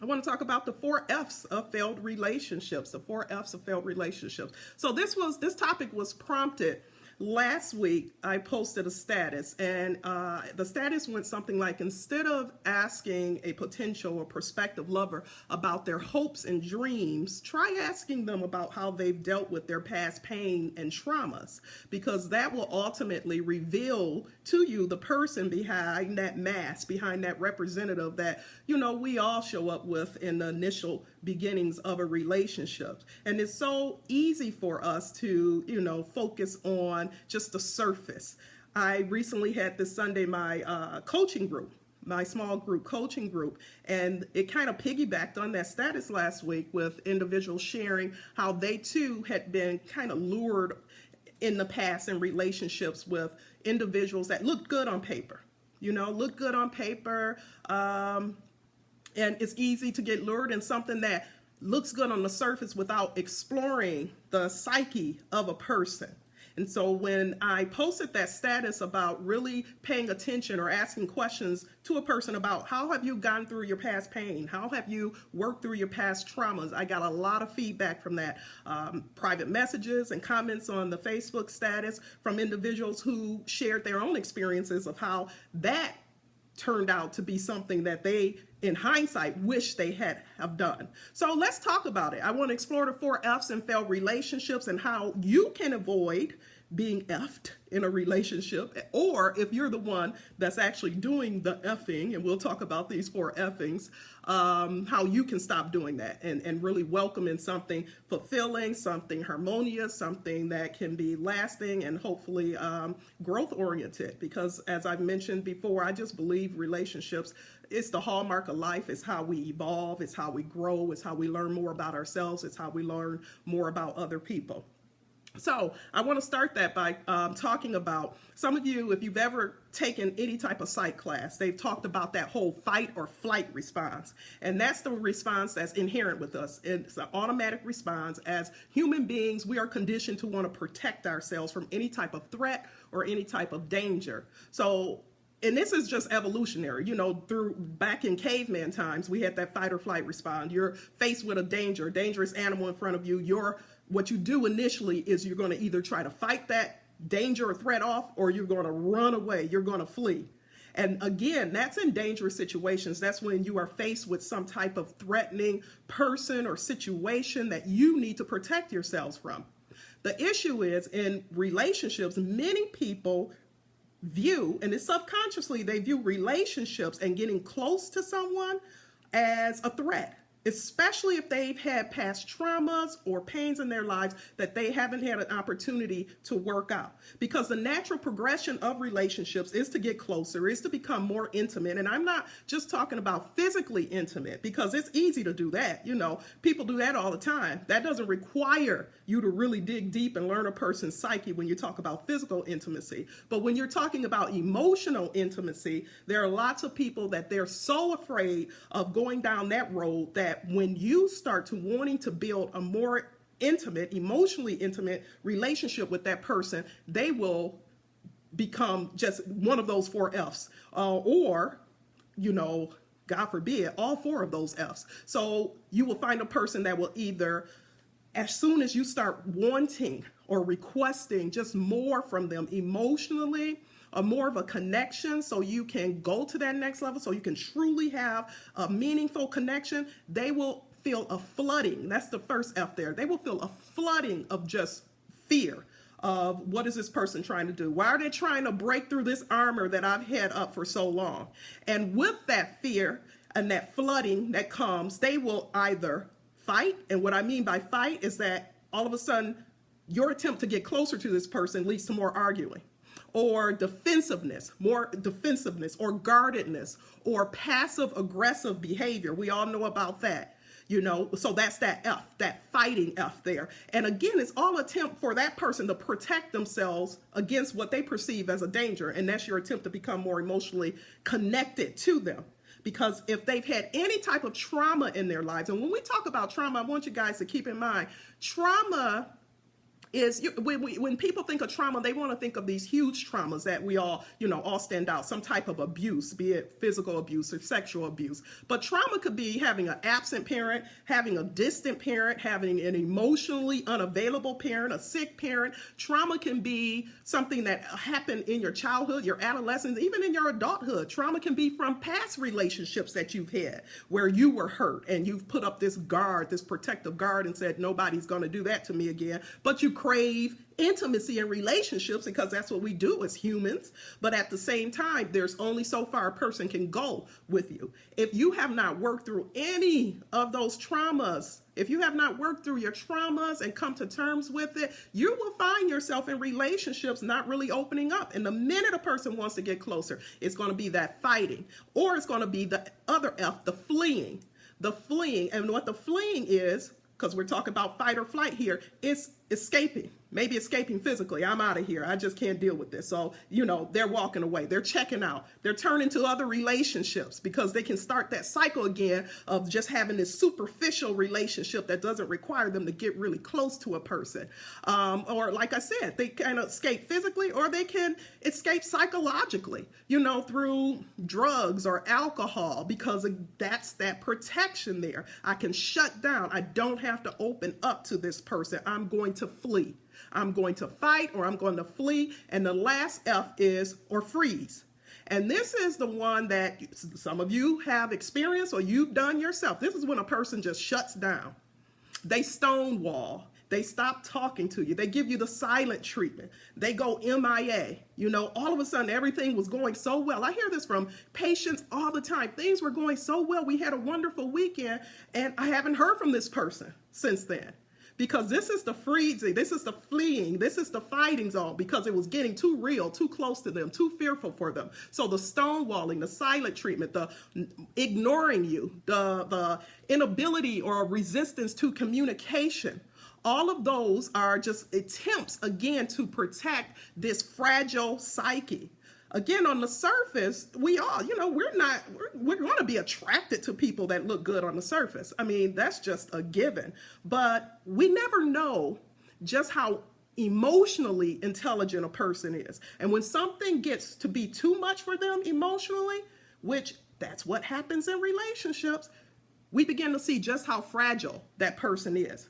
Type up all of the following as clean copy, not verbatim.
I want to talk about the 4 F's of failed relationships, the 4 F's of failed relationships. So this topic was prompted last week. I posted a status, and the status went something like, instead of asking a potential or prospective lover about their hopes and dreams, try asking them about how they've dealt with their past pain and traumas, because that will ultimately reveal to you the person behind that mask, behind that representative that, we all show up with in the initial beginnings of a relationship. And it's so easy for us to, focus on just the surface. I recently had this Sunday my coaching group, my small group coaching group, and it kind of piggybacked on that status last week, with individuals sharing how they too had been kind of lured in the past in relationships with individuals that looked good on paper. Look good on paper. And it's easy to get lured in something that looks good on the surface without exploring the psyche of a person. And so when I posted that status about really paying attention or asking questions to a person about how have you gone through your past pain, how have you worked through your past traumas, I got a lot of feedback from that. Private messages and comments on the Facebook status from individuals who shared their own experiences of how that turned out to be something that they, in hindsight, wish they have done. So let's talk about it. I want to explore the 4 F's in failed relationships and how you can avoid being effed in a relationship, or if you're the one that's actually doing the effing, and we'll talk about these 4 effings, how you can stop doing that and really welcome in something fulfilling, something harmonious, something that can be lasting and hopefully growth oriented. Because as I've mentioned before, I just believe relationships, it's the hallmark of life. It's how we evolve, it's how we grow, it's how we learn more about ourselves, it's how we learn more about other people. So I want to start that by talking about, some of you, if you've ever taken any type of psych class, they've talked about that whole fight or flight response. And that's the response that's inherent with us. It's an automatic response. As human beings, we are conditioned to want to protect ourselves from any type of threat or any type of danger. So, and this is just evolutionary, through back in caveman times, we had that fight or flight response. You're faced with a dangerous animal in front of you. What you do initially is you're going to either try to fight that danger or threat off, or you're going to run away. You're going to flee. And again, that's in dangerous situations. That's when you are faced with some type of threatening person or situation that you need to protect yourselves from. The issue is, in relationships, many people view, and it's subconsciously, they view relationships and getting close to someone as a threat, especially if they've had past traumas or pains in their lives that they haven't had an opportunity to work out. Because the natural progression of relationships is to get closer, is to become more intimate. And I'm not just talking about physically intimate, because it's easy to do that. People do that all the time. That doesn't require you to really dig deep and learn a person's psyche when you talk about physical intimacy. But when you're talking about emotional intimacy, there are lots of people that they're so afraid of going down that road that when you start to wanting to build a more intimate, emotionally intimate relationship with that person, they will become just one of those 4 F's, or, God forbid, all 4 of those F's. So you will find a person that will either, as soon as you start wanting or requesting just more from them emotionally, more of a connection, so you can go to that next level, so you can truly have a meaningful connection, they will feel a flooding. That's the first F there. They will feel a flooding of just fear of, what is this person trying to do? Why are they trying to break through this armor that I've had up for so long? And with that fear and that flooding that comes, they will either fight. And what I mean by fight is that all of a sudden your attempt to get closer to this person leads to more arguing, or defensiveness, or guardedness, or passive aggressive behavior. We all know about that. So that's that F, that fighting F there. And again, it's all attempt for that person to protect themselves against what they perceive as a danger. And that's your attempt to become more emotionally connected to them. Because if they've had any type of trauma in their lives, and when we talk about trauma, I want you guys to keep in mind, trauma is when people think of trauma, they want to think of these huge traumas that we all, all stand out, some type of abuse, be it physical abuse or sexual abuse. But trauma could be having an absent parent, having a distant parent, having an emotionally unavailable parent, a sick parent. Trauma can be something that happened in your childhood, your adolescence, even in your adulthood. Trauma can be from past relationships that you've had where you were hurt and you've put up this guard, this protective guard, and said, nobody's going to do that to me again. But you crave intimacy in relationships because that's what we do as humans. But at the same time, there's only so far a person can go with you. If you have not worked through any of those traumas, if you have not worked through your traumas and come to terms with it, you will find yourself in relationships not really opening up. And the minute a person wants to get closer, it's going to be that fighting, or it's going to be the other F, the fleeing. The fleeing. And what the fleeing is, because we're talking about fight or flight here, it's escaping. Maybe escaping physically. I'm out of here. I just can't deal with this. So, they're walking away. They're checking out. They're turning to other relationships because they can start that cycle again of just having this superficial relationship that doesn't require them to get really close to a person. Or like I said, they can escape physically or they can escape psychologically, through drugs or alcohol, because that's that protection there. I can shut down. I don't have to open up to this person. I'm going to flee. I'm going to fight, or I'm going to flee. And the last F is or freeze. And this is the one that some of you have experienced or you've done yourself. This is when a person just shuts down. They stonewall. They stop talking to you. They give you the silent treatment. They go MIA. All of a sudden, everything was going so well. I hear this from patients all the time. Things were going so well. We had a wonderful weekend, and I haven't heard from this person since then. Because this is the freezing, this is the fleeing, this is the fighting zone, because it was getting too real, too close to them, too fearful for them. So the stonewalling, the silent treatment, the ignoring you, the inability or resistance to communication, all of those are just attempts, again, to protect this fragile psyche. Again, on the surface, we all, we're going to be attracted to people that look good on the surface. I mean, that's just a given. But we never know just how emotionally intelligent a person is. And when something gets to be too much for them emotionally, which that's what happens in relationships, we begin to see just how fragile that person is.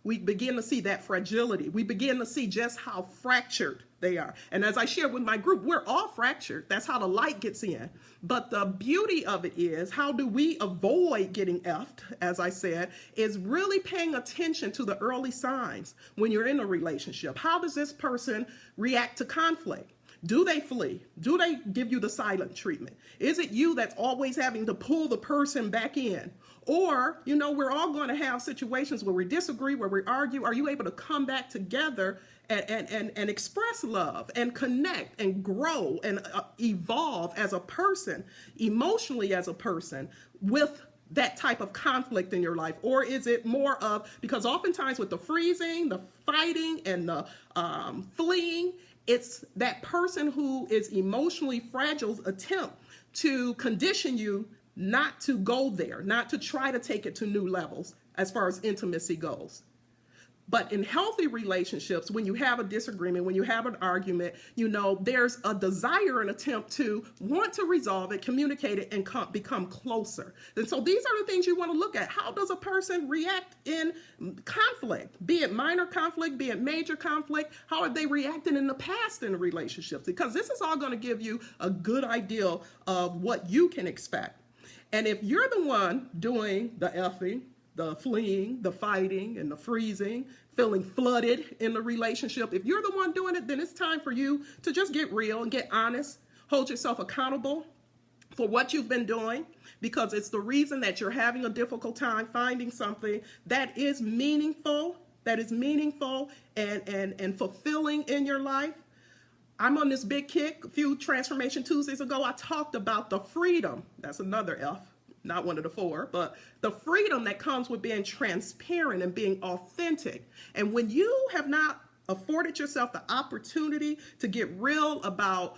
We begin to see that fragility. We begin to see just how fractured they are. And as I shared with my group, we're all fractured. That's how the light gets in. But the beauty of it is, how do we avoid getting effed, as I said, is really paying attention to the early signs when you're in a relationship. How does this person react to conflict? Do they flee? Do they give you the silent treatment? Is it you that's always having to pull the person back in? Or, we're all going to have situations where we disagree, where we argue. Are you able to come back together and express love and connect and grow and evolve as a person, emotionally as a person, with that type of conflict in your life? Or is it more of, because oftentimes with the freezing, the fighting, and the fleeing, it's that person who is emotionally fragile's attempt to condition you not to go there, not to try to take it to new levels as far as intimacy goes. But in healthy relationships, when you have a disagreement, when you have an argument, there's a desire and attempt to want to resolve it, communicate it, and become closer. And so these are the things you want to look at. How does a person react in conflict, be it minor conflict, be it major conflict? How are they reacting in the past in relationships? Because this is all going to give you a good idea of what you can expect. And if you're the one doing the effing, the fleeing, the fighting, and the freezing, feeling flooded in the relationship, if you're the one doing it, then it's time for you to just get real and get honest, hold yourself accountable for what you've been doing, because it's the reason that you're having a difficult time finding something that is meaningful, and fulfilling in your life. I'm on this big kick. A few Transformation Tuesdays ago, I talked about the freedom. That's another F, not one of the four, but the freedom that comes with being transparent and being authentic. And when you have not afforded yourself the opportunity to get real about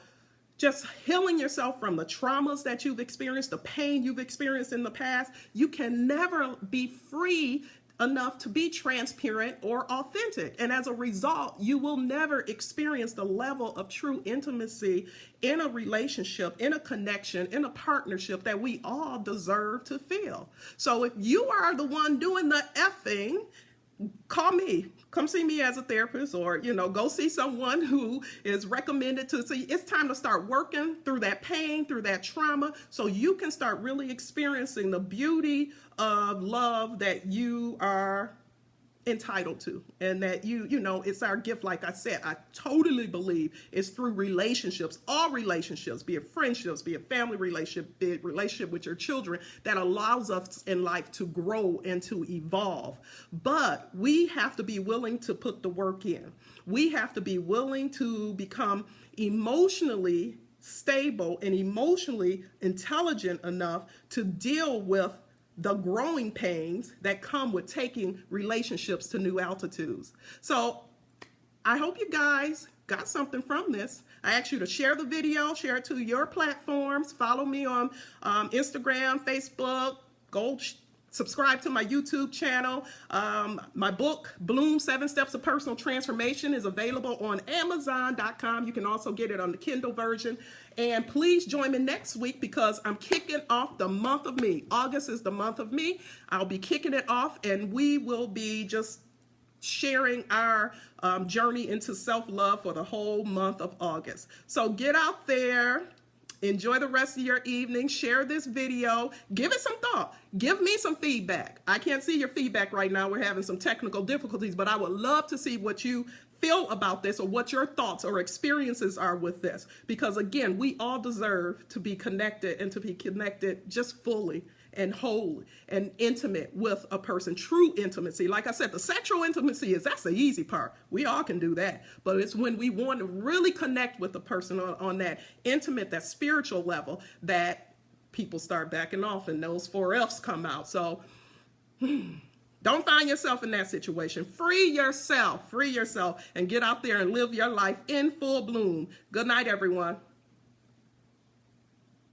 just healing yourself from the traumas that you've experienced, the pain you've experienced in the past, you can never be free enough to be transparent or authentic. And as a result, you will never experience the level of true intimacy in a relationship, in a connection, in a partnership that we all deserve to feel. So if you are the one doing the effing, call me. Come see me as a therapist, or, go see someone who is recommended to see. It's time to start working through that pain, through that trauma, so you can start really experiencing the beauty of love that you are entitled to, and that it's our gift. Like I said, I totally believe it's through relationships, all relationships, be it friendships, be it family relationship, be it relationship with your children, that allows us in life to grow and to evolve. But we have to be willing to put the work in. We have to be willing to become emotionally stable and emotionally intelligent enough to deal with the growing pains that come with taking relationships to new altitudes. So I hope you guys got something from this. I ask you to share the video, share it to your platforms, follow me on Instagram, Facebook, subscribe to my YouTube channel. My book, Bloom 7 Steps of Personal Transformation, is available on Amazon.com. You can also get it on the Kindle version. And please join me next week, because I'm kicking off the month of me. August is the month of me. I'll be kicking it off, and we will be just sharing our journey into self-love for the whole month of August. So get out there. Enjoy the rest of your evening. Share this video. Give it some thought. Give me some feedback. I can't see your feedback right now. We're having some technical difficulties, but I would love to see what you feel about this, or what your thoughts or experiences are with this. Because again, we all deserve to be connected, and to be connected just fully and whole and intimate with a person. True intimacy. Like I said, the sexual intimacy that's the easy part. We all can do that. But it's when we want to really connect with the person on that intimate, that spiritual level, that people start backing off and those 4 F's come out. So don't find yourself in that situation. Free yourself, and get out there and live your life in full bloom. Good night, everyone.